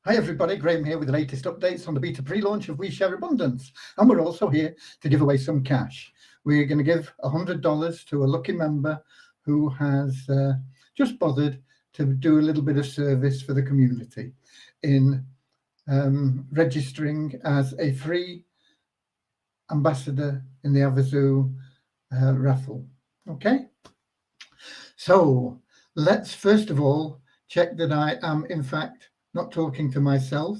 Hi everybody, Graham here with the latest updates on the beta pre-launch of We Share Abundance, and we're also here to give away some cash. We're going to give $100 to a lucky member who has just bothered to do a little bit of service for the community in registering as a free ambassador in the Havasu raffle. Okay, so let's first of all check that I am in fact not talking to myself.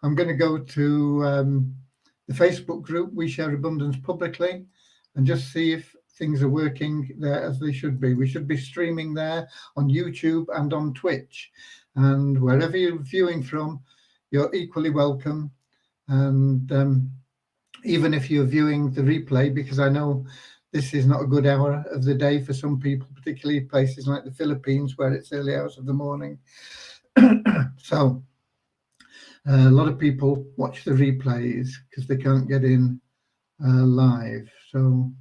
I'm going to go to the Facebook group We Share Abundance publicly and just see if things are working there as they should be. We should be streaming there on YouTube and on Twitch, and wherever you're viewing from, you're equally welcome. And even if you're viewing the replay, because I know this is not a good hour of the day for some people, particularly places like the Philippines where it's early hours of the morning. So a lot of people watch the replays because they can't get in live. So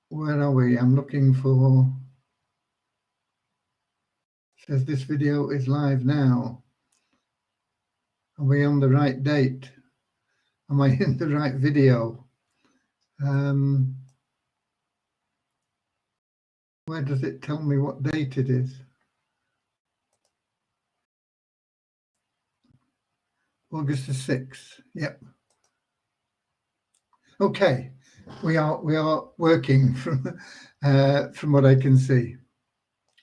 where are we? I'm looking for, says this video is live now. Are we on the right date? Am I in the right video? Where does it tell me what date it is? August the 6th. Yep. Okay, we are working from what I can see.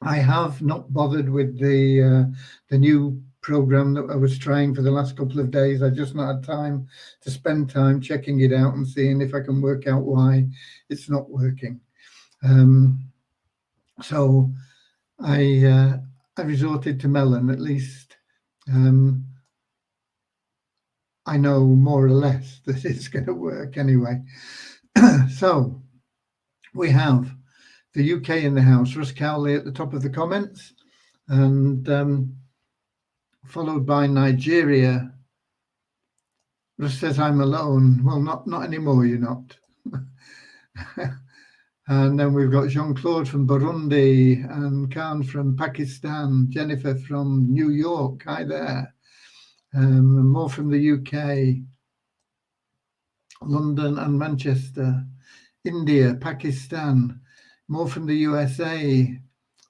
I have not bothered with the new program that I was trying for the last couple of days. I just not had time to spend time checking it out and seeing if I can work out why it's not working. So I resorted to Melon. At least I know more or less that it's going to work anyway. So we have the UK in the house, Russ Cowley at the top of the comments, and followed by Nigeria. Russ says, I'm alone. Well, not anymore, you're not. And then we've got Jean-Claude from Burundi and Khan from Pakistan, Jennifer from New York. Hi there. More from the UK, London and Manchester, India, Pakistan, more from the USA,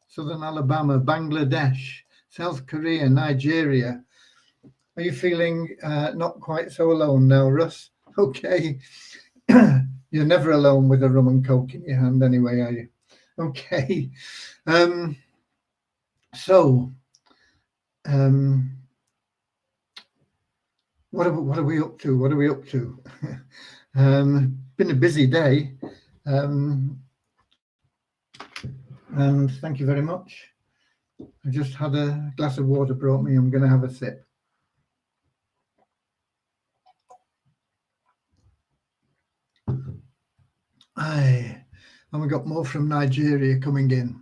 Southern Alabama, Bangladesh, South Korea, Nigeria. Are you feeling not quite so alone now, Russ? Okay. You're never alone with a rum and coke in your hand anyway, are you? Okay. What are we up to? What are we up to? Been a busy day. And thank you very much. I just had a glass of water brought me. I'm going to have a sip. And we got more from Nigeria coming in.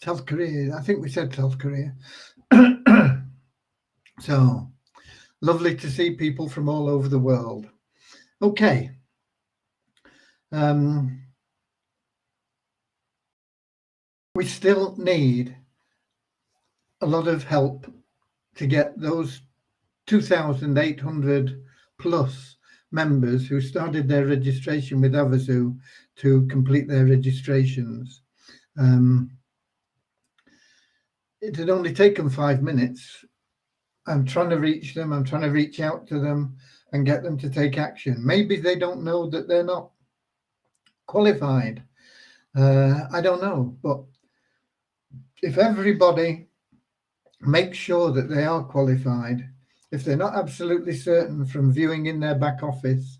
South Korea, I think we said South Korea. So lovely to see people from all over the world. Okay. We still need a lot of help to get those 2,800 plus members who started their registration with Havasu to complete their registrations. It had only taken 5 minutes. I'm trying to reach them. I'm trying to reach out to them and get them to take action. Maybe they don't know that they're not qualified. I don't know. But if everybody makes sure that they are qualified, if they're not absolutely certain from viewing in their back office,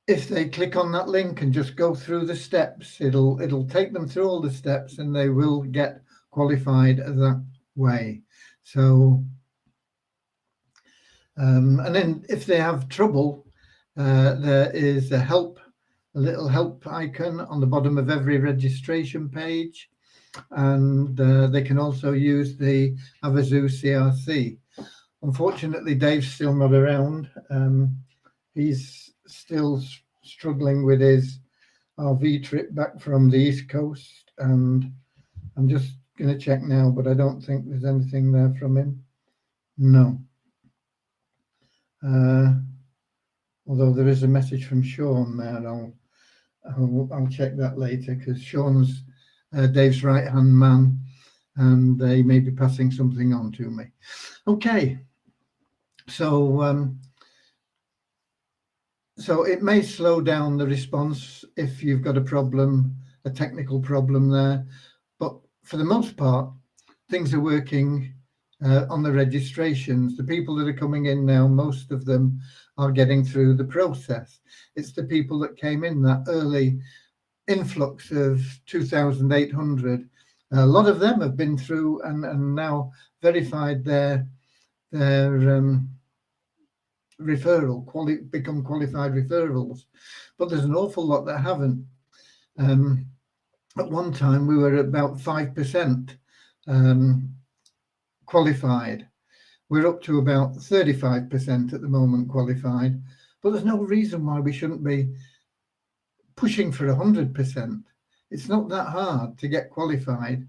if they click on that link and just go through the steps, it'll take them through all the steps and they will get qualified that way. So and then if they have trouble, there is a little help icon on the bottom of every registration page, and they can also use the Havasu CRC. Unfortunately, Dave's still not around. He's still struggling with his RV trip back from the East Coast, and I'm just going to check now, but I don't think there's anything there from him. No. Although there is a message from Sean there. I'll check that later, because Sean's Dave's right-hand man, and they may be passing something on to me. Okay, so so it may slow down the response if you've got a problem, a technical problem there, but for the most part, things are working on the registrations. The people that are coming in now, most of them are getting through the process. It's the people that came in, that early influx of 2,800. A lot of them have been through and now verified their referral, become qualified referrals. But there's an awful lot that haven't. At one time, we were at about 5% qualified. We're up to about 35% at the moment qualified, but there's no reason why we shouldn't be pushing for 100%. It's not that hard to get qualified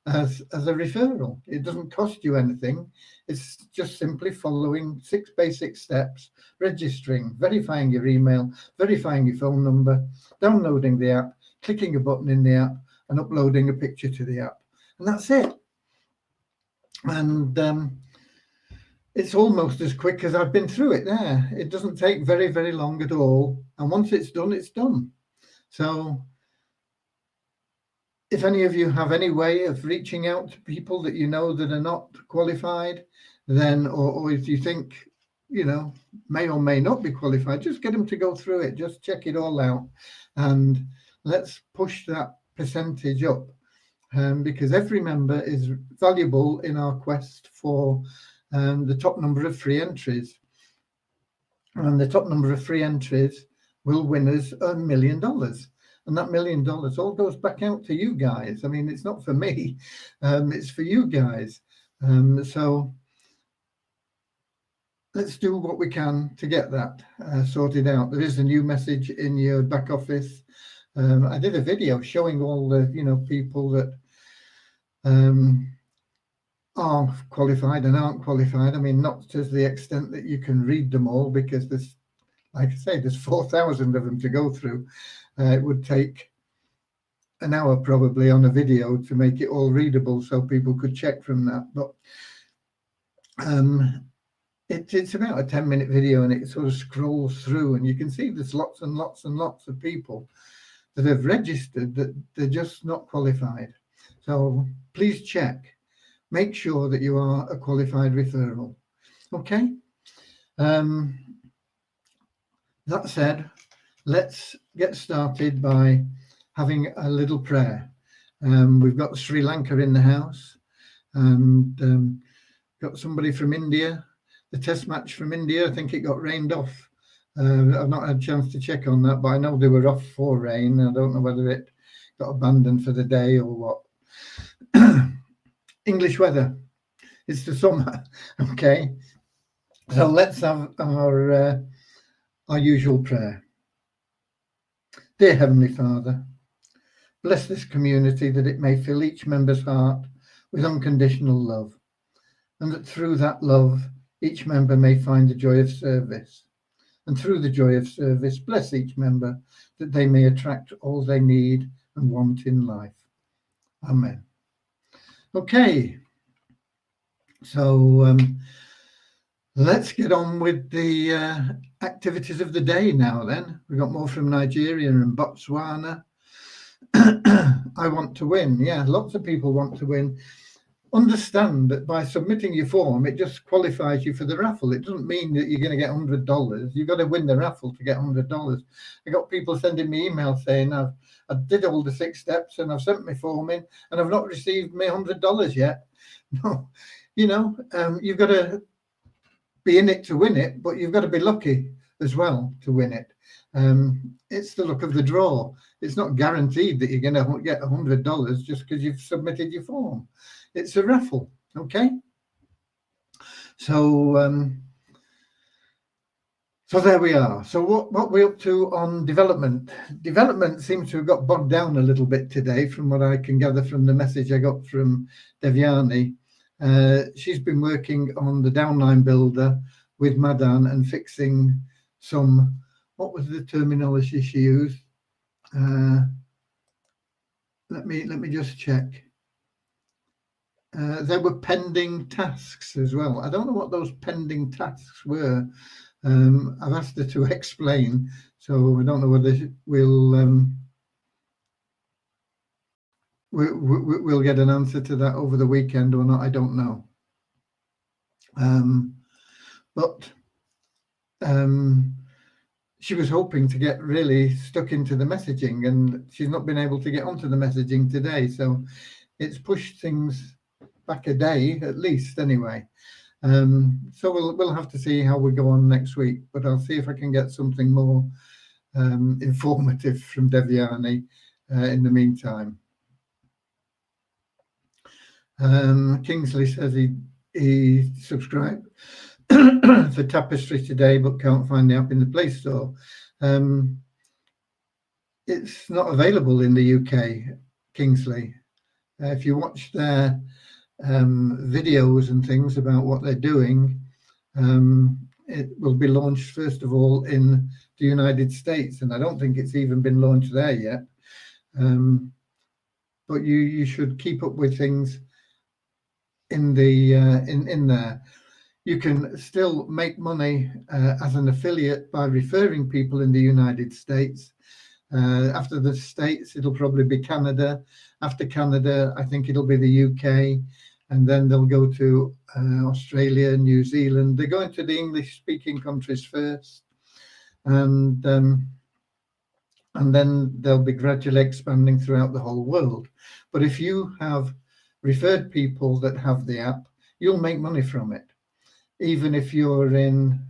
as a referral. It doesn't cost you anything. It's just simply following 6 basic steps: registering, verifying your email, verifying your phone number, downloading the app, clicking a button in the app, and uploading a picture to the app. And that's it. And it's almost as quick as I've been through it there. It doesn't take very, very long at all. And once it's done, it's done. So if any of you have any way of reaching out to people that you know that are not qualified, then, or if you think, you know, may or may not be qualified, just get them to go through it. Just check it all out. And let's push that percentage up, because every member is valuable in our quest for the top number of free entries. And the top number of free entries will win us $1 million. And that $1 million all goes back out to you guys. I mean, it's not for me, it's for you guys. So let's do what we can to get that sorted out. There is a new message in your back office. I did a video showing all the, you know, people that are qualified and aren't qualified. I mean, not to the extent that you can read them all, because there's, like I say, there's 4,000 of them to go through. It would take an hour probably on a video to make it all readable so people could check from that. But it's about a 10-minute video, and it sort of scrolls through, and you can see there's lots and lots and lots of people that have registered that they're just not qualified. So please check. Make sure that you are a qualified referral. Okay. That said, let's get started by having a little prayer. We've got Sri Lanka in the house, and got somebody from India. The test match from India, I think it got rained off. I've not had a chance to check on that, but I know they were off for rain. I don't know whether it got abandoned for the day or what. English weather. It's the summer. Okay. So let's have our usual prayer. Dear Heavenly Father, bless this community that it may fill each member's heart with unconditional love, and that through that love, each member may find the joy of service. And through the joy of service, bless each member that they may attract all they need and want in life. Amen. Okay. So let's get on with the activities of the day now then. We've got more from Nigeria and Botswana. I want to win. Yeah, lots of people want to win. Understand that by submitting your form, it just qualifies you for the raffle. It doesn't mean that you're going to get $100. You've got to win the raffle to get $100. I got people sending me emails saying, I did all the 6 steps and I've sent my form in and I've not received my $100 yet. No, you know, you've got to be in it to win it, but you've got to be lucky as well to win it. It's the luck of the draw. It's not guaranteed that you're going to get $100 just because you've submitted your form. It's a raffle, okay? So So there we are. So what we're up to on development. Development seems to have got bogged down a little bit today from what I can gather from the message I got from Devyani. She's been working on the downline builder with Madan and fixing some, what was the terminology she used? Let me just check. There were pending tasks as well. I don't know what those pending tasks were. I've asked her to explain, so I don't know whether we'll get an answer to that over the weekend or not. I don't know. But she was hoping to get really stuck into the messaging, and she's not been able to get onto the messaging today. So it's pushed things back a day at least, anyway. So we'll have to see how we go on next week, but I'll see if I can get something more informative from Devyani in the meantime. Kingsley says he subscribed for Tapestry today, but can't find the app in the Play Store. It's not available in the UK, Kingsley. If you watch their videos and things about what they're doing, it will be launched first of all in the United States, and I don't think it's even been launched there yet. But you should keep up with things in the in there. You can still make money as an affiliate by referring people in the United States. After the States, it'll probably be Canada. After Canada, I think it'll be the UK. And then they'll go to Australia, New Zealand. They're going to the English-speaking countries first, and then they'll be gradually expanding throughout the whole world. But if you have referred people that have the app, you'll make money from it. Even if you're in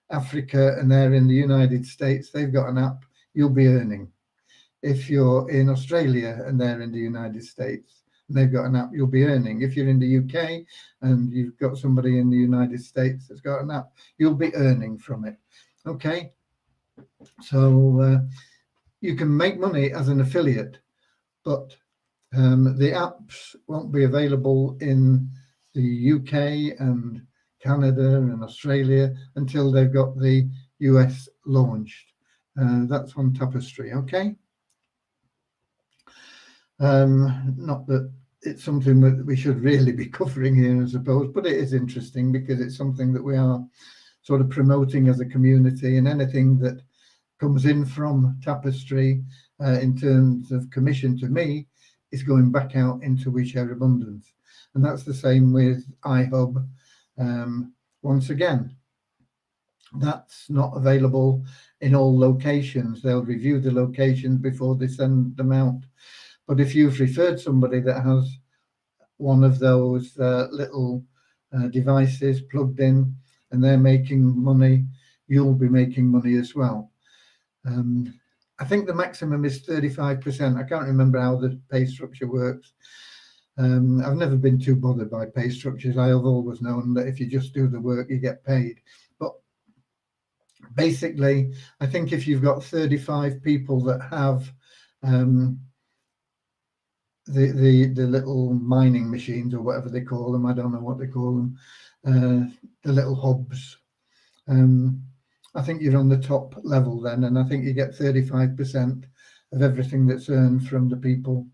Africa and they're in the United States, they've got an app, you'll be earning. If you're in Australia and they're in the United States, they've got an app, you'll be earning. If you're in the UK and you've got somebody in the United States that's got an app, you'll be earning from it. Okay, so you can make money as an affiliate, but the apps won't be available in the UK and Canada and Australia until they've got the US launched. That's on Tapestry. Okay. Not that it's something that we should really be covering here, I suppose, but it is interesting because it's something that we are sort of promoting as a community, and anything that comes in from Tapestry in terms of commission to me is going back out into We Share Abundance. And that's the same with iHub. Once again, that's not available in all locations. They'll review the locations before they send them out. But if you've referred somebody that has one of those little devices plugged in and they're making money, you'll be making money as well. I think the maximum is 35%. I can't remember how the pay structure works. I've never been too bothered by pay structures. I have always known that if you just do the work, you get paid. But basically, I think if you've got 35 people that have the little mining machines or whatever they call them, I don't know what they call them, the little hubs, I think you're on the top level then, and I think you get 35% of everything that's earned from the people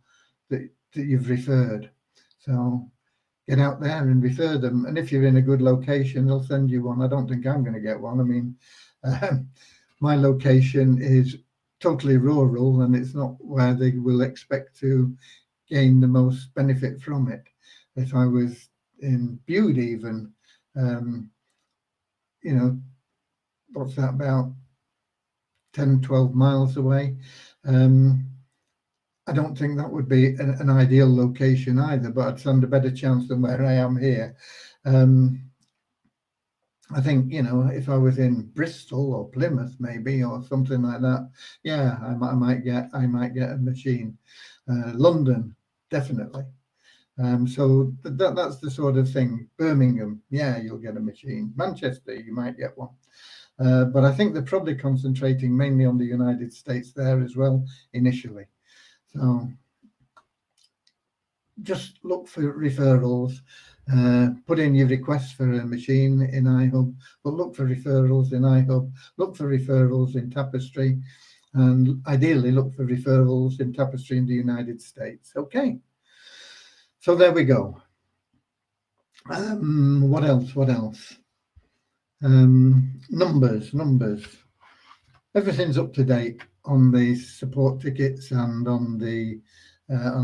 that you've referred. So get out there and refer them, and if you're in a good location, they'll send you one. I don't think I'm going to get one. I mean, my location is totally rural, and it's not where they will expect to gain the most benefit from it. If I was in Bude even, you know, what's that, about 10, 12 miles away, I don't think that would be an ideal location either, but I'd stand a better chance than where I am here. I think, you know, if I was in Bristol or Plymouth maybe, or something like that, yeah, I might get a machine. London, definitely. So that's the sort of thing. Birmingham, yeah, you'll get a machine. Manchester, you might get one. But I think they're probably concentrating mainly on the United States there as well initially. So just look for referrals. Put in your request for a machine in iHub, but look for referrals in iHub, look for referrals in Tapestry, and ideally look for referrals in Tapestry in the United States. Okay, so there we go. What else? Numbers. Everything's up to date on the support tickets and on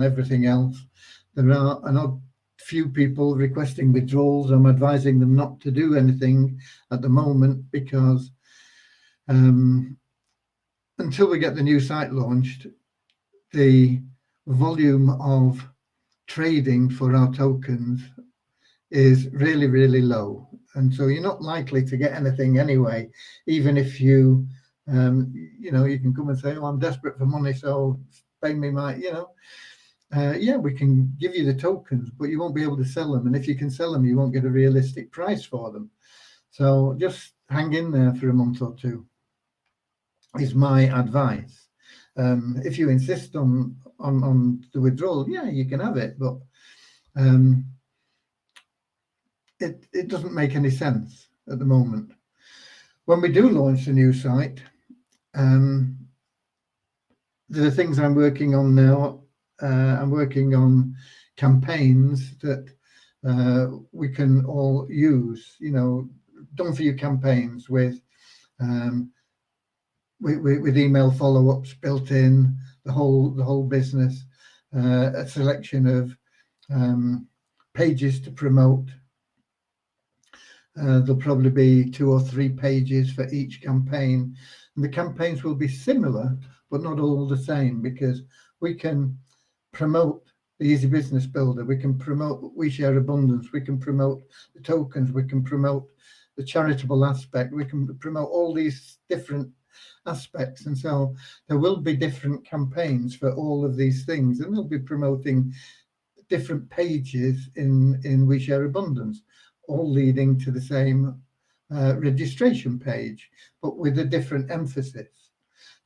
everything else. There are an odd few people requesting withdrawals. I'm advising them not to do anything at the moment because until we get the new site launched, the volume of trading for our tokens is really, really low. And so you're not likely to get anything anyway, even if you can come and say, oh, I'm desperate for money, so pay me my, yeah, we can give you the tokens, but you won't be able to sell them. And if you can sell them, you won't get a realistic price for them. So just hang in there for a month or two is my advice. If you insist on the withdrawal, yeah, you can have it, but it doesn't make any sense at the moment. When we do launch the new site, there are things I'm working on now. I'm working on campaigns that we can all use, done for you campaigns with email follow-ups built in, the whole business, a selection of pages to promote. There'll probably be 2 or 3 pages for each campaign. And the campaigns will be similar, but not all the same, because we can promote the Easy Business Builder, we can promote We Share Abundance, we can promote the tokens, we can promote the charitable aspect, we can promote all these different aspects. And so there will be different campaigns for all of these things, and they'll be promoting different pages in We Share Abundance, all leading to the same registration page, but with a different emphasis.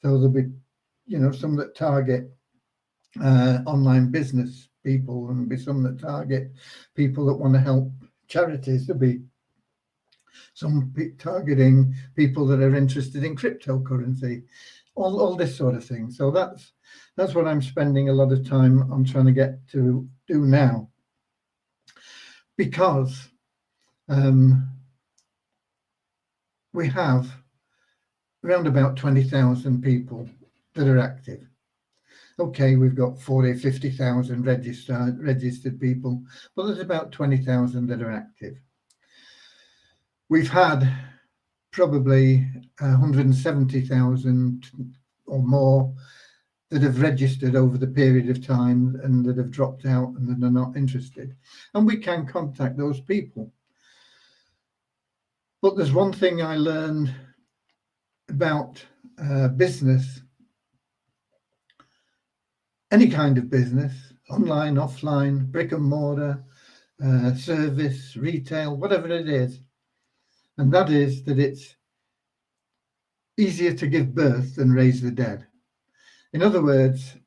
So there'll be, some that target online business people, and there'll be some that target people that want to help charities. There'll be some targeting people that are interested in cryptocurrency, all this sort of thing. So that's what I'm spending a lot of time on trying to get to do now, because we have around about 20,000 people that are active. Okay, we've got 50,000 registered people, but there's about 20,000 that are active. We've had probably 170,000 or more that have registered over the period of time and that have dropped out and that are not interested. And we can contact those people. But there's one thing I learned about business, any kind of business, online, offline, brick and mortar, service, retail, whatever it is. And that is that it's easier to give birth than raise the dead. In other words,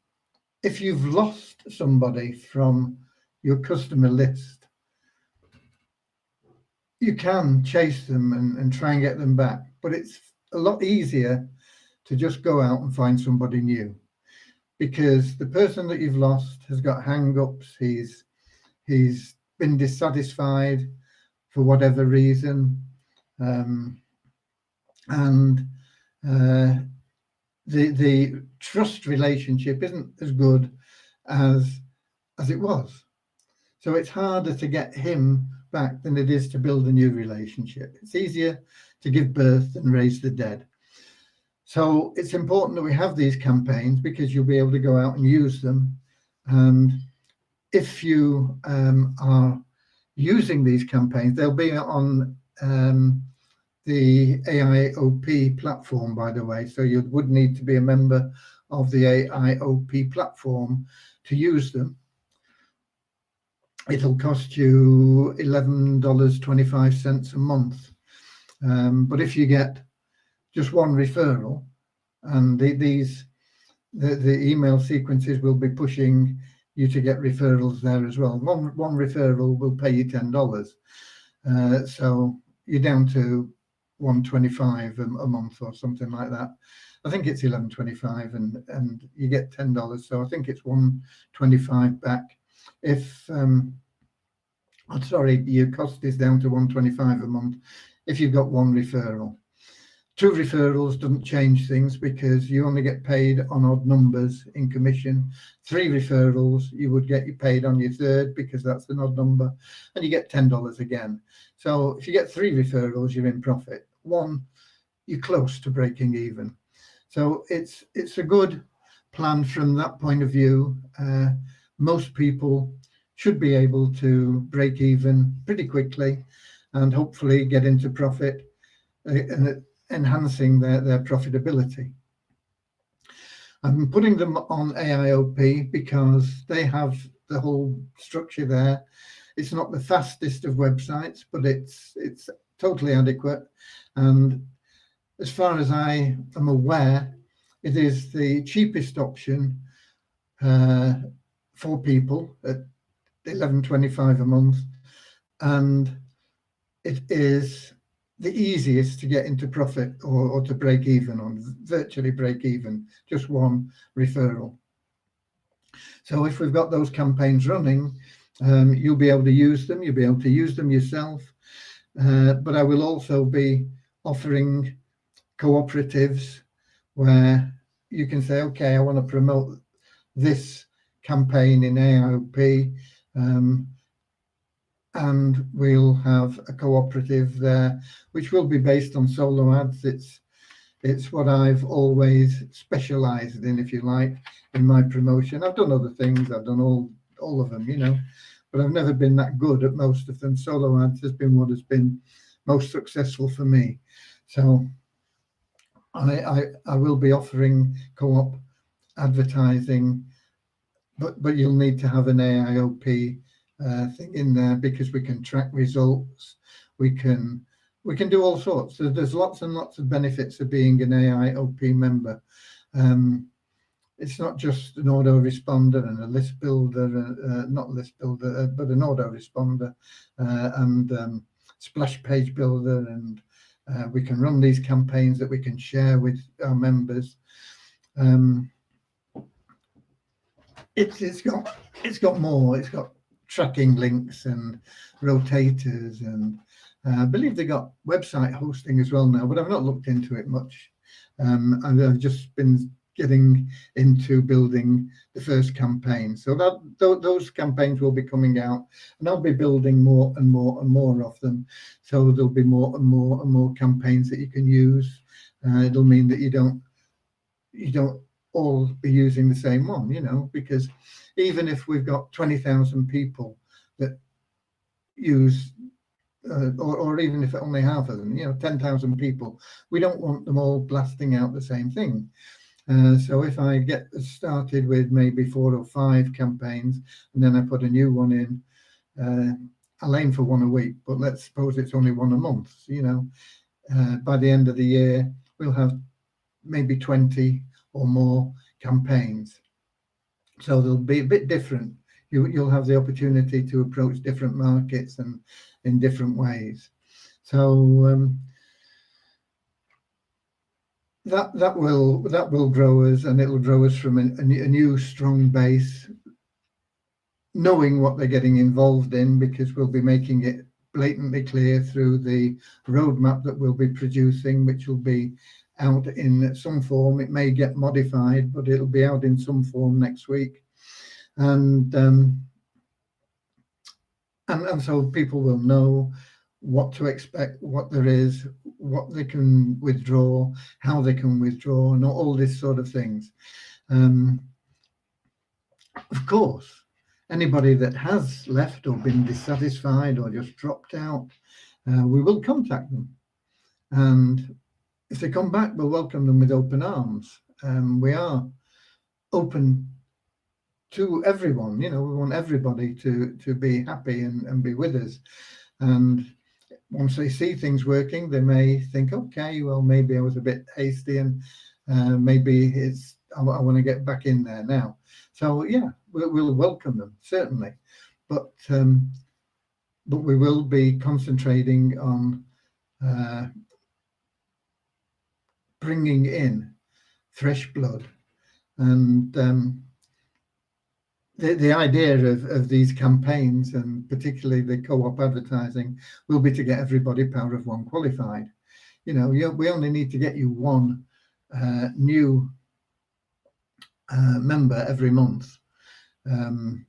if you've lost somebody from your customer list, you can chase them and try and get them back, but it's a lot easier to just go out and find somebody new, because the person that you've lost has got hang-ups, he's been dissatisfied for whatever reason, and the trust relationship isn't as good as it was. So it's harder to get him back than it is to build a new relationship. It's easier to give birth than raise the dead. So it's important that we have these campaigns, because you'll be able to go out and use them. And if you are using these campaigns, they'll be on the AIOP platform, by the way. So you would need to be a member of the AIOP platform to use them. It'll cost you $11.25 a month. But if you get just one referral, and the email sequences will be pushing you to get referrals there as well. One referral will pay you $10, so you're down to $125 a month or something like that. I think it's $11.25, and you get $10, so I think it's $125 back. If sorry, your cost is down to $125 a month if you've got one referral. 2 referrals doesn't change things because you only get paid on odd numbers in commission. 3 referrals, you would get paid on your third because that's an odd number, and you get $10 again. So if you get 3 referrals, you're in profit. 1, you're close to breaking even. So it's a good plan from that point of view. Most people should be able to break even pretty quickly and hopefully get into profit, and enhancing their profitability. I'm putting them on AIOP because they have the whole structure there. It's not the fastest of websites, but it's totally adequate. And as far as I am aware, it is the cheapest option for people at $11.25 a month, and it is the easiest to get into profit or to break even on, virtually break even, just one referral. So if we've got those campaigns running, you'll be able to use them. You'll be able to use them yourself. But I will also be offering cooperatives where you can say, okay, I want to promote this campaign in AIOP, and we'll have a cooperative there, which will be based on solo ads. It's what I've always specialized in, if you like, in my promotion. I've done other things. I've done all of them, you know, but I've never been that good at most of them. Solo ads has been what has been most successful for me. So I will be offering co-op advertising, but you'll need to have an AIOP thing in there because we can track results. We can do all sorts. So there's lots and lots of benefits of being an AIOP member. It's not just an autoresponder and a list builder, not list builder, but an autoresponder and splash page builder, and we can run these campaigns that we can share with our members. It's got more. It's got tracking links and rotators, and I believe they got website hosting as well now, but I've not looked into it much. And I've just been getting into building the first campaign. So those campaigns will be coming out, and I'll be building more and more and more of them. So there'll be more and more and more campaigns that you can use. It'll mean that you don't all be using the same one, you know, because even if we've got 20,000 people that use, or even if only half of them, you know, 10,000 people, we don't want them all blasting out the same thing. So if I get started with maybe 4 or 5 campaigns, and then I put a new one in, I'll aim for one a week, but let's suppose it's only one a month, you know. By the end of the year, we'll have maybe 20 or more campaigns. So they'll be a bit different. You'll have the opportunity to approach different markets and in different ways. So that will grow us, and it'll grow us from a new strong base, knowing what they're getting involved in, because we'll be making it blatantly clear through the roadmap that we'll be producing, which will be out in some form. It may get modified, but it'll be out in some form next week, and so people will know what to expect, what there is, what they can withdraw, how they can withdraw, and all this sort of things. Of course, anybody that has left or been dissatisfied or just dropped out, we will contact them, and if they come back, we'll welcome them with open arms. We are open to everyone, you know. We want everybody to be happy and be with us. And once they see things working, they may think, okay, well, maybe I was a bit hasty, and maybe I want to get back in there now. So yeah, we'll welcome them, certainly, but we will be concentrating on bringing in fresh blood. And the idea of these campaigns, and particularly the co-op advertising, will be to get everybody Power of One qualified. You know, we only need to get you one new member every month, and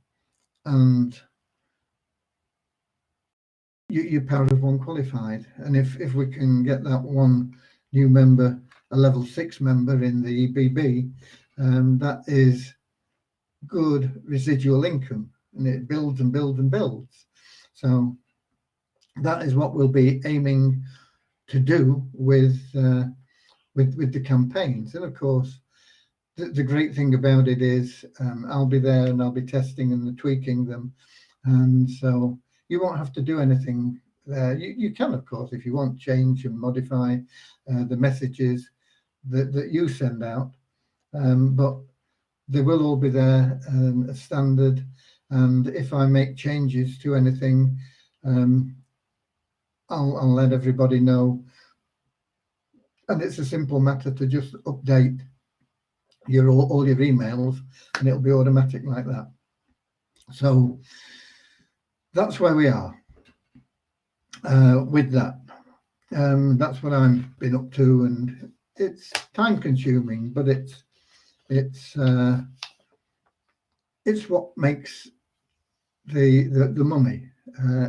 you're Power of One qualified. And if we can get that one new member a level 6 member in the EBB, that is good residual income, and it builds and builds and builds. So that is what we'll be aiming to do with the campaigns. And of course, the great thing about it is I'll be there and I'll be testing and tweaking them, and so you won't have to do anything there. You can, of course, if you want, change and modify the messages that you send out, but they will all be there as standard. And if I make changes to anything, I'll let everybody know. And it's a simple matter to just update all your emails, and it'll be automatic like that. So that's where we are with that. That's what I've been up to, and it's time consuming, but it's what makes the money,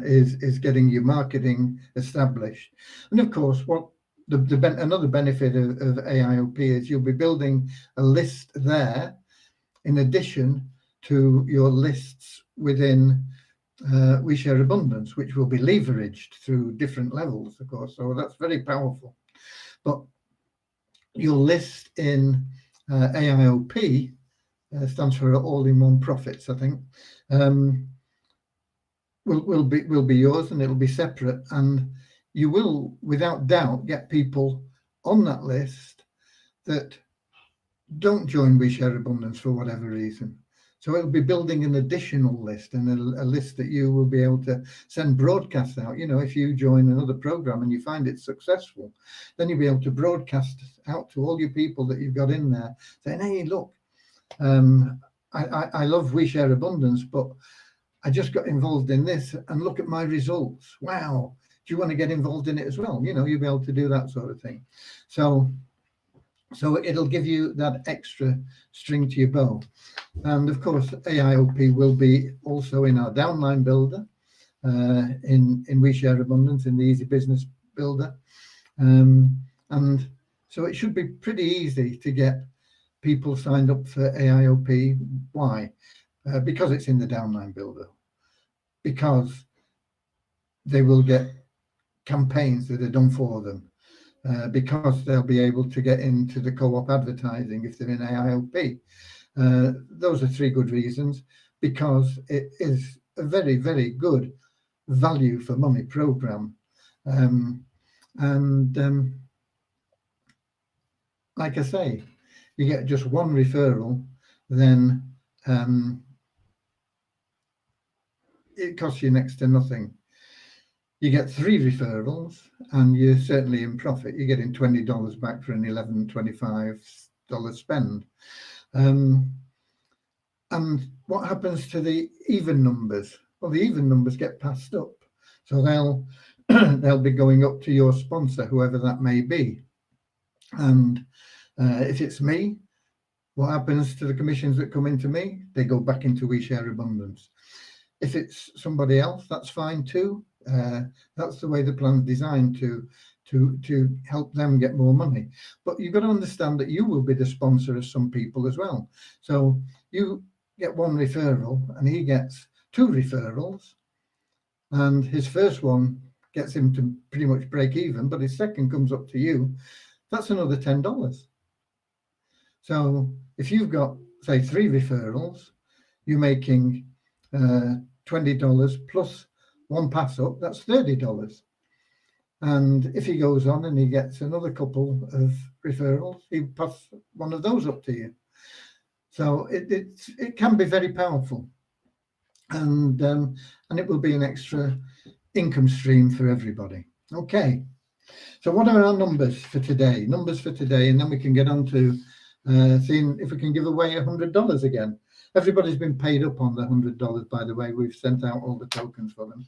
is getting your marketing established. And of course, what another benefit of AIOP is you'll be building a list there in addition to your lists within We Share Abundance, which will be leveraged through different levels, of course. So that's very powerful. But your list in AIOP stands for All-in-One Profits, I think, will be yours, and it'll be separate, and you will without doubt get people on that list that don't join We Share Abundance for whatever reason. So it'll be building an additional list, and a list that you will be able to send broadcasts out. You know, if you join another program and you find it successful, then you'll be able to broadcast out to all your people that you've got in there, saying, hey, look, I love We Share Abundance, but I just got involved in this, and look at my results. Wow. Do you want to get involved in it as well? You know, you'll be able to do that sort of thing. So it'll give you that extra string to your bow. And of course, AIOP will be also in our downline builder, in We Share Abundance, in the Easy Business Builder. And so it should be pretty easy to get people signed up for AIOP. Why? Because it's in the downline builder. Because they will get campaigns that are done for them. Because they'll be able to get into the co-op advertising if they're in AIOP. Those are 3 good reasons, because it is a very, very good value for money program. Like I say, you get just one referral, then it costs you next to nothing. You get 3 referrals, and you're certainly in profit. You're getting $20 back for an $11.25 spend. And what happens to the even numbers? Well, the even numbers get passed up, so they'll be going up to your sponsor, whoever that may be. And if it's me, what happens to the commissions that come into me? They go back into We Share Abundance. If it's somebody else, that's fine too. That's the way the plan's designed to help them get more money. But you've got to understand that you will be the sponsor of some people as well. So you get 1 referral, and he gets 2 referrals, and his first one gets him to pretty much break even, but his second comes up to you. That's another $10. So if you've got, say, 3 referrals, you're making $20 plus 1 pass up, that's $30. And if he goes on and he gets another couple of referrals, he pass one of those up to you. So it can be very powerful, and it will be an extra income stream for everybody. Okay, so what are our numbers for today? Numbers for today, and then we can get on to seeing if we can give away $100 again. Everybody's been paid up on the $100, by the way. We've sent out all the tokens for them.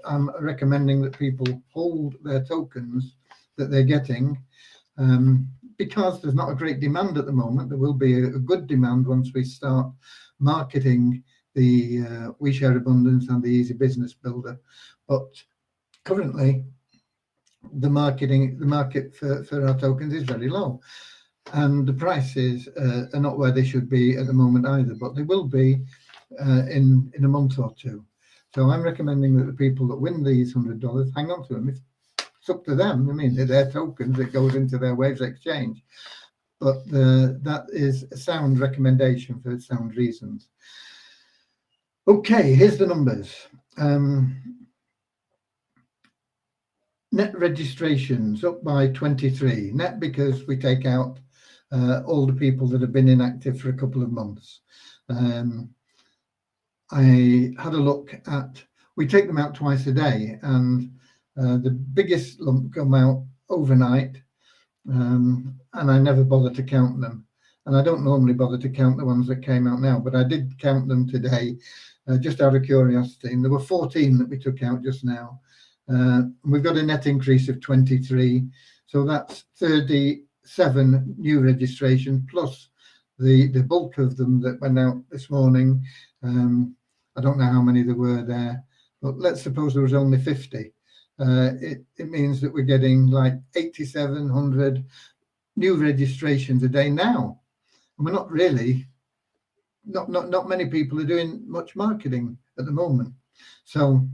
I'm recommending that people hold their tokens that they're getting, because there's not a great demand at the moment. There will be a good demand once we start marketing the WeShare Abundance and the Easy Business Builder. But currently, the market for our tokens is very low. And the prices are not where they should be at the moment either, but they will be in a month or two. So I'm recommending that the people that win these $100 hang on to them. It's up to them. I mean, they're their tokens that goes into their Waves exchange. But that is a sound recommendation for sound reasons. Okay, here's the numbers. Net registrations up by 23. Net because we take out all the people that have been inactive for a couple of months. I had a look at, we take them out twice a day, and the biggest lump come out overnight, and I never bother to count them. And I don't normally bother to count the ones that came out now, but I did count them today, just out of curiosity. And there were 14 that we took out just now. We've got a net increase of 23. So that's 37 new registrations, plus the bulk of them that went out this morning. I don't know how many there were there, but let's suppose there was only 50. It means that we're getting like 8,700 new registrations a day now. And we're not really, not many people are doing much marketing at the moment. So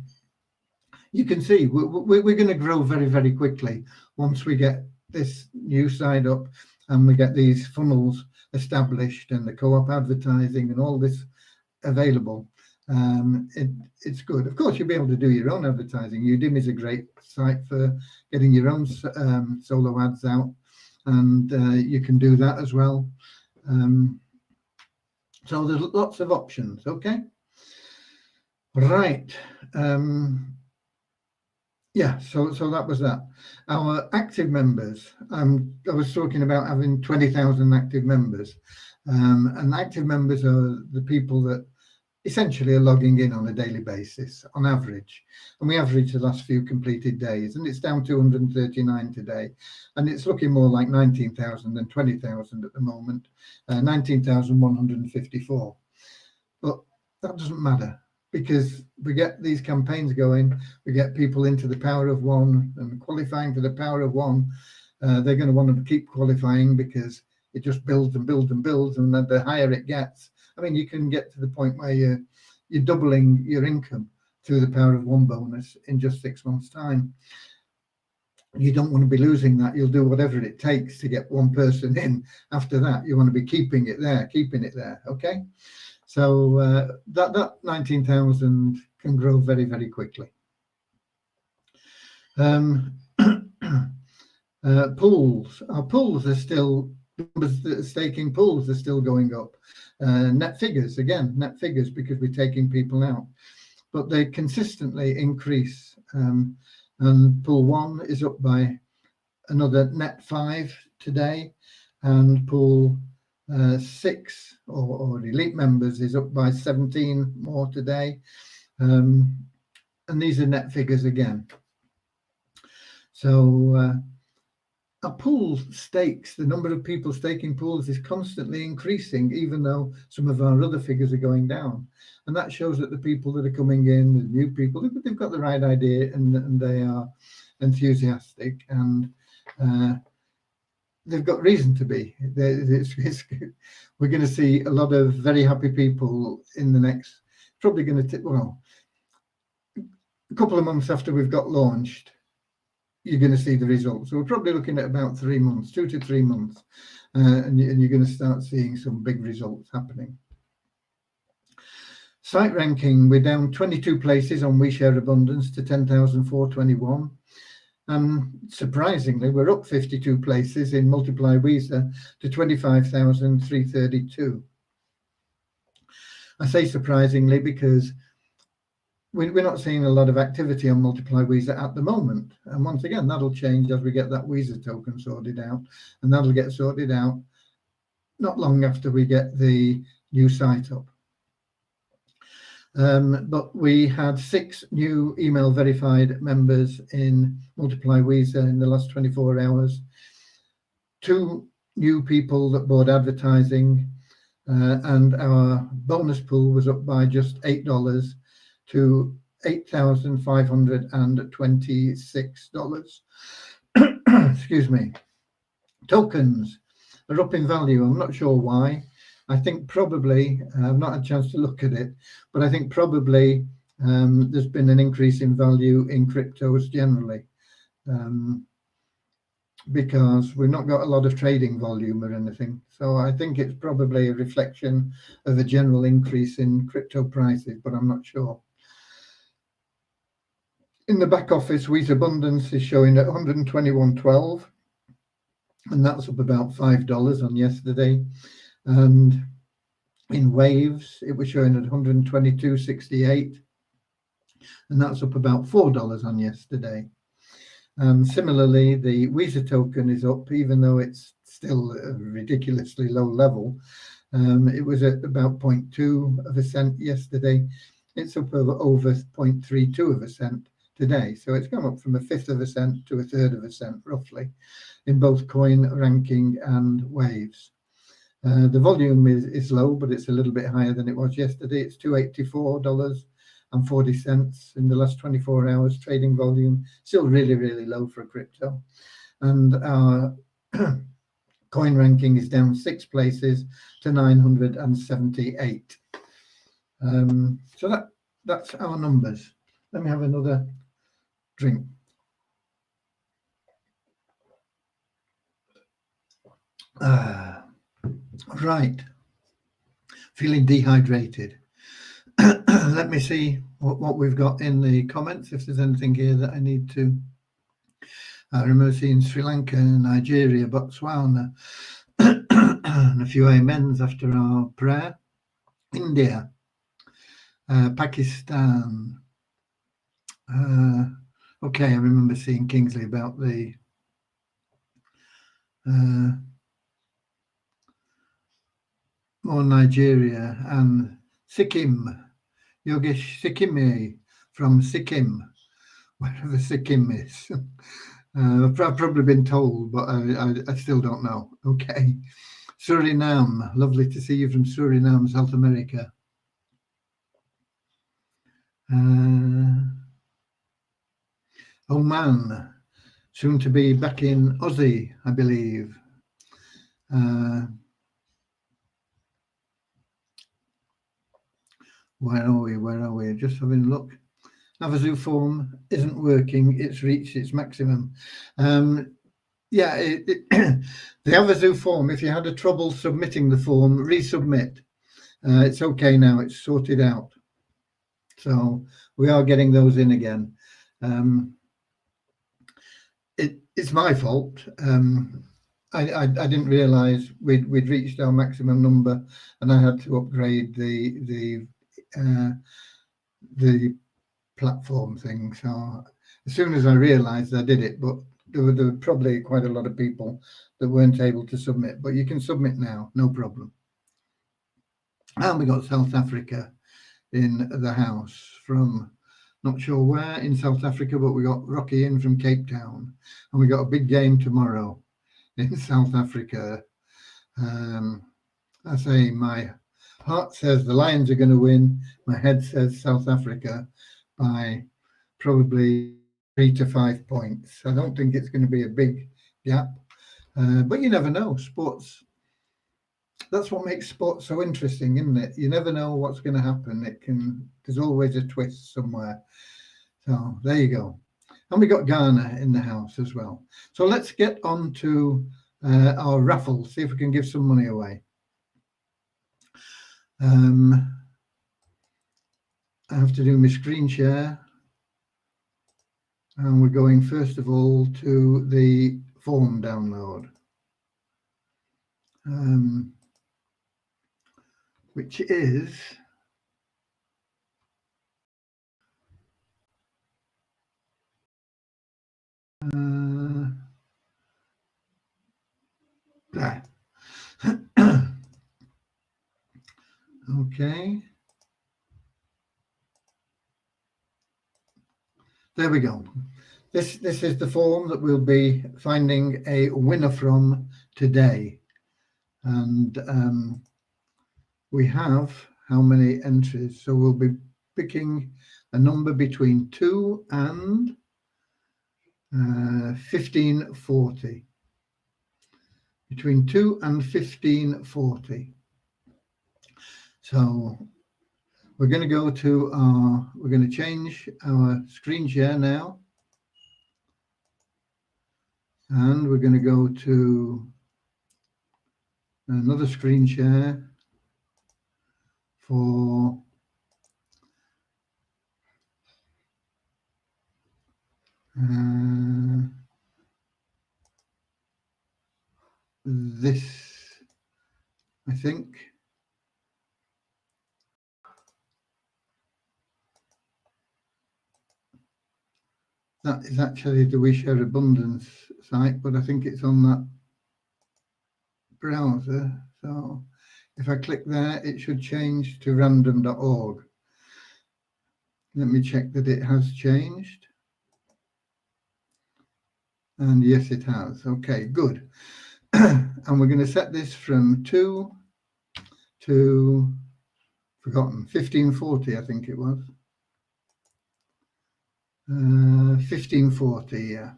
you can see we're going to grow very, very quickly once we get this new side up and we get these funnels established and the co-op advertising and all this available. It's good. Of course, you'll be able to do your own advertising. Udemy is a great site for getting your own solo ads out, and you can do that as well. So there's lots of options. Okay, right. Yeah, so that was that. Our active members, I was talking about having 20,000 active members, and active members are the people that essentially are logging in on a daily basis on average, and we average the last few completed days, and it's down to 139 today, and it's looking more like 19,000 than 20,000 at the moment, 19,154. But that doesn't matter, because we get these campaigns going, we get people into the Power of One and qualifying for the Power of One. They're going to want to keep qualifying because it just builds and builds and builds, and the higher it gets, I mean, you can get to the point where you're doubling your income through the Power of One bonus in just 6 months' time. You don't want to be losing that. You'll do whatever it takes to get one person in. After that, you want to be keeping it there. Okay? So that 19,000 can grow very, very quickly. Pools. Our pools are still, staking pools are still going up. Net figures, again, net figures, because we're taking people out. But they consistently increase. And pool 1 is up by another net 5 today. And pool 6 or elite members is up by 17 more today, and these are net figures again. So our pool stakes, the number of people staking pools is constantly increasing, even though some of our other figures are going down, and that shows that the people that are coming in, the new people, they've got the right idea, and they are enthusiastic, and they've got reason to be. We're going to see a lot of very happy people in the next, probably going to, well, a couple of months after we've got launched, you're going to see the results. So we're probably looking at about 3 months, 2 to 3 months, and you're going to start seeing some big results happening. Site ranking, we're down 22 places on WeShare Abundance to 10,421. And surprisingly, we're up 52 places in Multiply Weezer to 25,332. I say surprisingly because we're not seeing a lot of activity on Multiply Weezer at the moment. And once again, that'll change as we get that Weezer token sorted out. And that'll get sorted out not long after we get the new site up. But we had 6 new email verified members in Multiply Weezer in the last 24 hours. 2 new people that bought advertising, and our bonus pool was up by just $8 to $8,526. Excuse me. Tokens are up in value. I'm not sure why. I think probably, I've not had a chance to look at it, but I think probably there's been an increase in value in cryptos generally, because we've not got a lot of trading volume or anything. So I think it's probably a reflection of a general increase in crypto prices, but I'm not sure. In the back office, Weezer Abundance is showing at 121.12, and that's up about $5 on yesterday. And in Waves, it was showing at 122.68, and that's up about $4 on yesterday. Similarly, the Weezer token is up, even though it's still a ridiculously low level. It was at about 0.2 of a cent yesterday. It's up over 0.32 of a cent today. So it's gone up from 1/5 of a cent to 1/3 of a cent, roughly, in both Coin Ranking and Waves. The volume is low, but it's a little bit higher than it was yesterday. It's $284.40 in the last 24 hours trading volume. Still really, really low for a crypto. And our Coin Ranking is down 6 places to 978. So that's our numbers. Let me have another drink. Right. Feeling dehydrated. Let me see what we've got in the comments, if there's anything here that I need to. I remember seeing Sri Lanka, Nigeria, Botswana, and a few amens after our prayer. India, Pakistan. Okay, I remember seeing Kingsley about the more Nigeria and Sikkim. Yogesh Sikkimi from Sikkim, wherever Sikkim is. I've probably been told, but I still don't know. Okay. Suriname, lovely to see you from Suriname, South America. Oman, soon to be back in Aussie, I believe. Where are we? Just having a look. Havasu form isn't working. It's reached its maximum. The Havasu form, if you had a trouble submitting the form, resubmit. It's okay now. It's sorted out. So we are getting those in again. It's my fault. I didn't realize we'd reached our maximum number, and I had to upgrade the platform thing. So as soon as I realized, I did it, but there were probably quite a lot of people that weren't able to submit, but you can submit now, no problem. And we got South Africa in the house from not sure where in South Africa, but we got Rocky in from Cape Town, and we got a big game tomorrow in South Africa. I say my heart says the Lions are going to win. My head says South Africa by probably 3 to 5 points. I don't think it's going to be a big gap, but you never know. Sports, that's what makes sports so interesting, isn't it? You never know what's going to happen. There's always a twist somewhere. So there you go. And we got Ghana in the house as well. So let's get on to our raffle, see if we can give some money away. I have to do my screen share. And we're going first of all to the form download, which is there. Okay. There we go. This is the form that we'll be finding a winner from today. And we have how many entries? So we'll be picking a number between 2 and 1540. Between 2 and 1540. So we're going to go to we're going to change our screen share now. And we're going to go to another screen share for this, I think. That is actually the We Share Abundance site, but I think it's on that browser. So if I click there, it should change to random.org. Let me check that it has changed. And yes, it has. Okay, good. And we're going to set this from 2 to, forgotten, 1540, I think it was. 1540, yeah.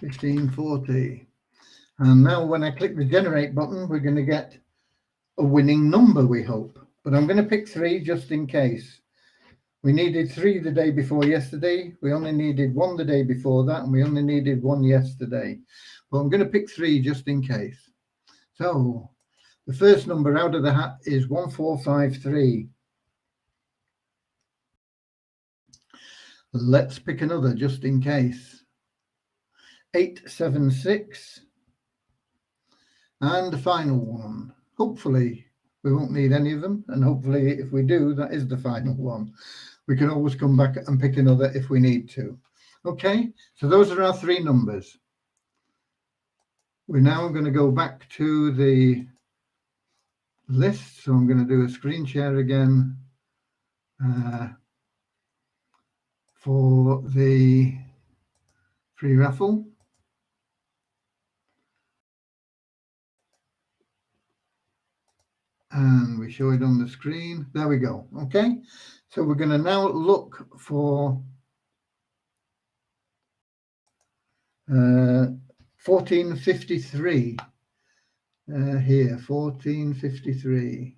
$15.40. And now when I click the generate button, we're going to get a winning number, we hope. But I'm going to pick 3 just in case. We needed 3 the day before yesterday. We only needed 1 the day before that, and we only needed 1 yesterday. But I'm going to pick 3 just in case. So the first number out of the hat is 1453. Let's pick another just in case. 876. And the final one. Hopefully we won't need any of them, and hopefully if we do, that is the final one. We can always come back and pick another if we need to. Okay, so those are our 3 numbers. We're now going to go back to the list. So I'm going to do a screen share again for the free raffle. And we show it on the screen. There we go. Okay, so we're going to now look for 1453 here. 1453.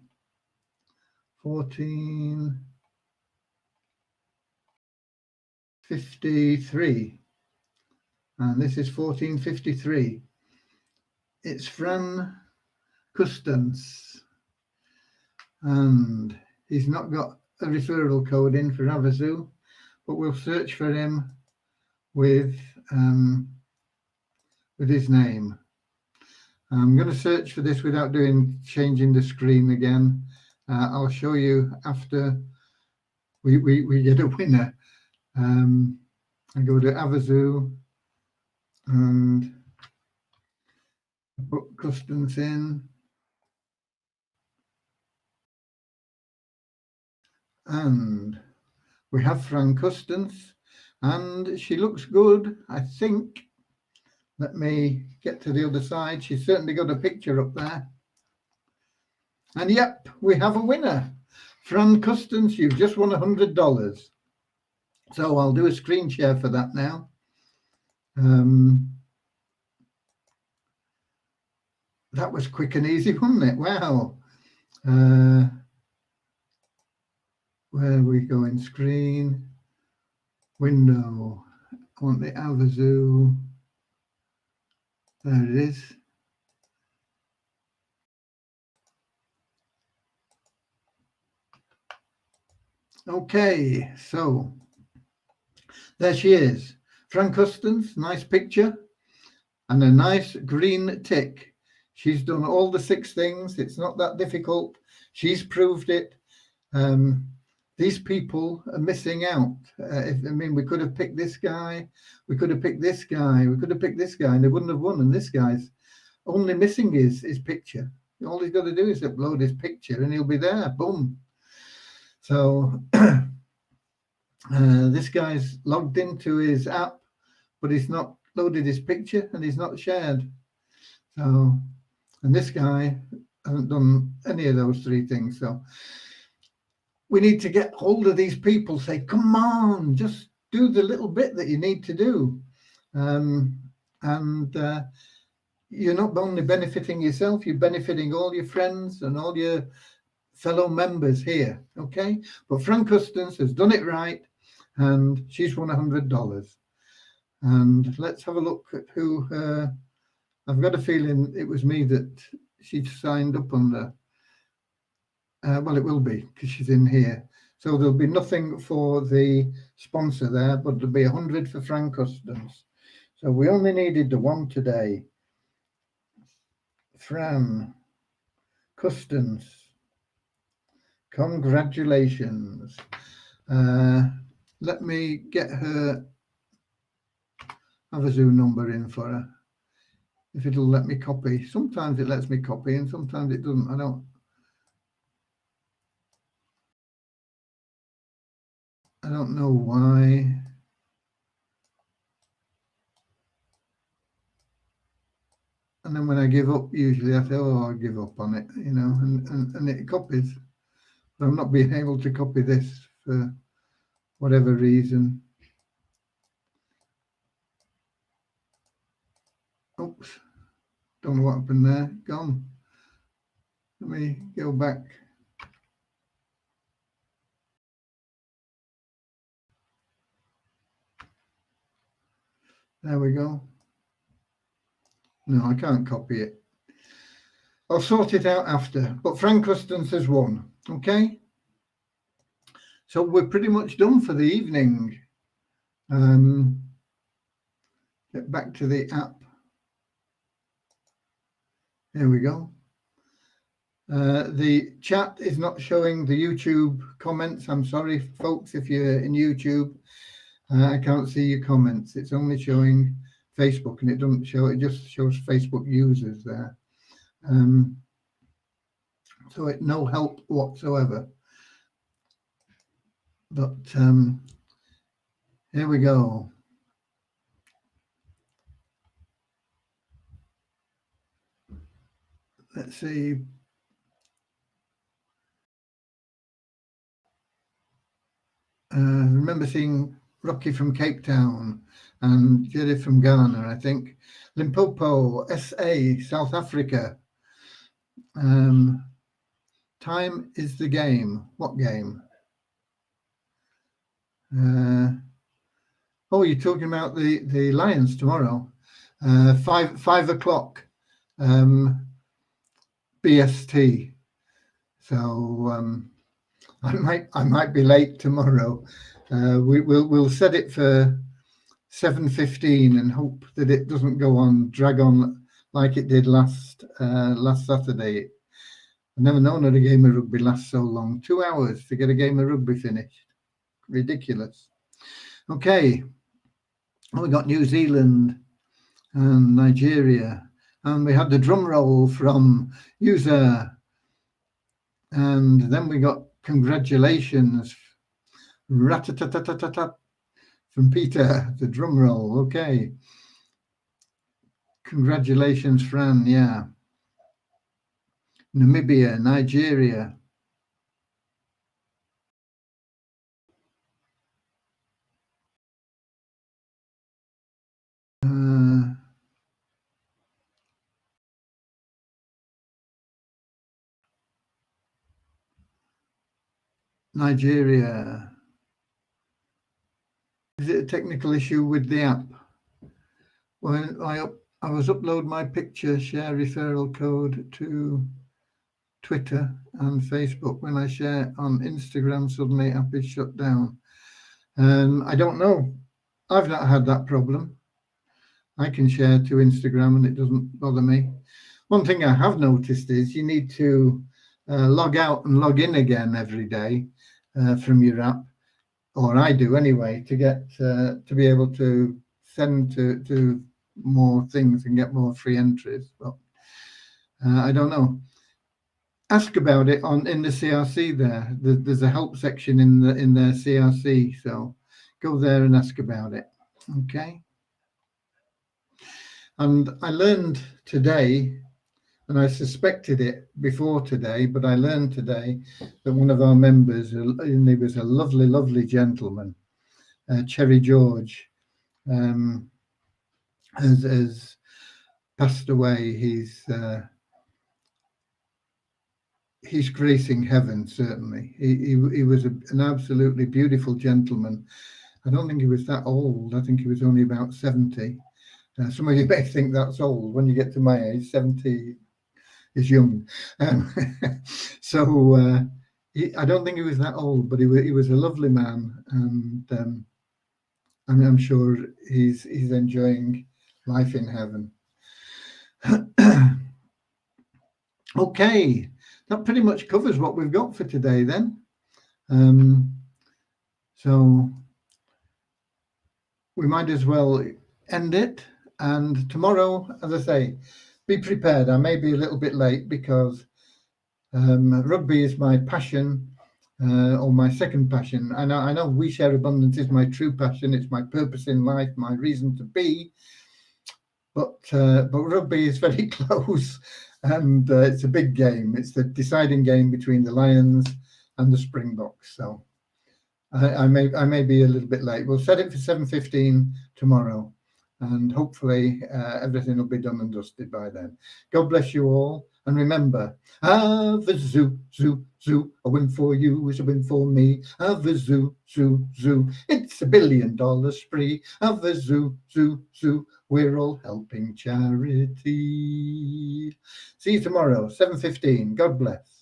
1453. And this is 1453. It's Fran Custance. And he's not got a referral code in for Havasu, but we'll search for him with his name. I'm going to search for this without changing the screen again. I'll show you after we get a winner. I go to Havasu and put Custance in. And we have Fran Custance, and she looks good, I think. Let me get to the other side. She's certainly got a picture up there. And yep, we have a winner. Fran Custance, you've just won $100. So I'll do a screen share for that now. That was quick and easy, wasn't it? Wow. Where are we going? Screen, window. I want the Havasu. There it is. Okay, so there she is. Fran Custance, nice picture and a nice green tick. She's done all the 6 things. It's not that difficult. She's proved it. These people are missing out. We could have picked this guy. We could have picked this guy. We could have picked this guy and they wouldn't have won. And this guy's only missing his picture. All he's got to do is upload his picture and he'll be there. Boom. So this guy's logged into his app, but he's not loaded his picture and he's not shared. So, and this guy hasn't done any of those 3 things. So we need to get hold of these people, say, come on, just do the little bit that you need to do. You're not only benefiting yourself, you're benefiting all your friends and all your fellow members here, okay? But Fran Custance has done it right, and she's won $100. And let's have a look at who, I've got a feeling it was me that she signed up under. Well, it will be because she's in here. So there'll be nothing for the sponsor there, but there'll be 100 for Fran Custance. So we only needed the one today. Fran Custance, congratulations. Let me get her Havazu number in for her. If it'll let me copy. Sometimes it lets me copy and sometimes it doesn't. I don't know why. And then when I give up, usually I say, oh, I'll give up on it, you know, and it copies. But I'm not being able to copy this for whatever reason. Oops, don't know what happened there. Gone. Let me go back. There we go. No, I can't copy it. I'll sort it out after. But Fran Custance has won. Okay. So we're pretty much done for the evening. Get back to the app. There we go. The chat is not showing the YouTube comments. I'm sorry, folks, if you're in YouTube. I can't see your comments. It's only showing Facebook, and it doesn't show. It just shows Facebook users there. So it no help whatsoever. But here we go. Let's see. Remember seeing Rocky from Cape Town and Jerry from Ghana, I think. Limpopo, SA, South Africa. Time is the game. What game? Oh, you're talking about the Lions tomorrow. 5 o'clock BST. So I might be late tomorrow. We'll set it for 7:15 and hope that it doesn't drag on like it did last Saturday. I've never known that a game of rugby lasts so long. 2 hours to get a game of rugby finished. Ridiculous. Okay. Well, we got New Zealand and Nigeria. And we had the drum roll from user. And then we got congratulations. Rat-a-tat-tat-tat-tat from Peter, the drum roll. Okay. Congratulations, Fran. Yeah. Namibia, Nigeria. Nigeria. Is it a technical issue with the app? When I was upload my picture, share referral code to Twitter, and Facebook. When I share on Instagram, suddenly app is shut down. I don't know. I've not had that problem. I can share to Instagram and it doesn't bother me. One thing I have noticed is you need to log out and log in again every day from your app, or I do anyway, to get to be able to send to more things and get more free entries. But I don't know. Ask about it in the CRC there. There's a help section in their CRC, so go there and ask about it. Okay. And I learned today, and I suspected it before today, but I learned today that one of our members, and he was a lovely, lovely gentleman, Cherry George, has passed away. He's gracing heaven, certainly. He was an absolutely beautiful gentleman. I don't think he was that old. I think he was only about 70. Some of you may think that's old. When you get to my age, 70 is young. So I don't think he was that old, but he was a lovely man, and I'm sure he's enjoying life in heaven. Okay, that pretty much covers what we've got for today then. So we might as well end it. And tomorrow, as I say, be prepared. I may be a little bit late because rugby is my passion, or my second passion. I know We Share Abundance is my true passion. It's my purpose in life, my reason to be. But rugby is very close, and it's a big game. It's the deciding game between the Lions and the Springboks. So I may be a little bit late. We'll set it for 7:15 tomorrow, and hopefully everything will be done and dusted by then. God bless you all, and remember, have a zoo, zoo, zoo. A win for you is a win for me. Have a zoo, zoo, zoo. It's $1 billion spree. Have a zoo, zoo, zoo. We're all helping charity. See you tomorrow, 7:15. God bless.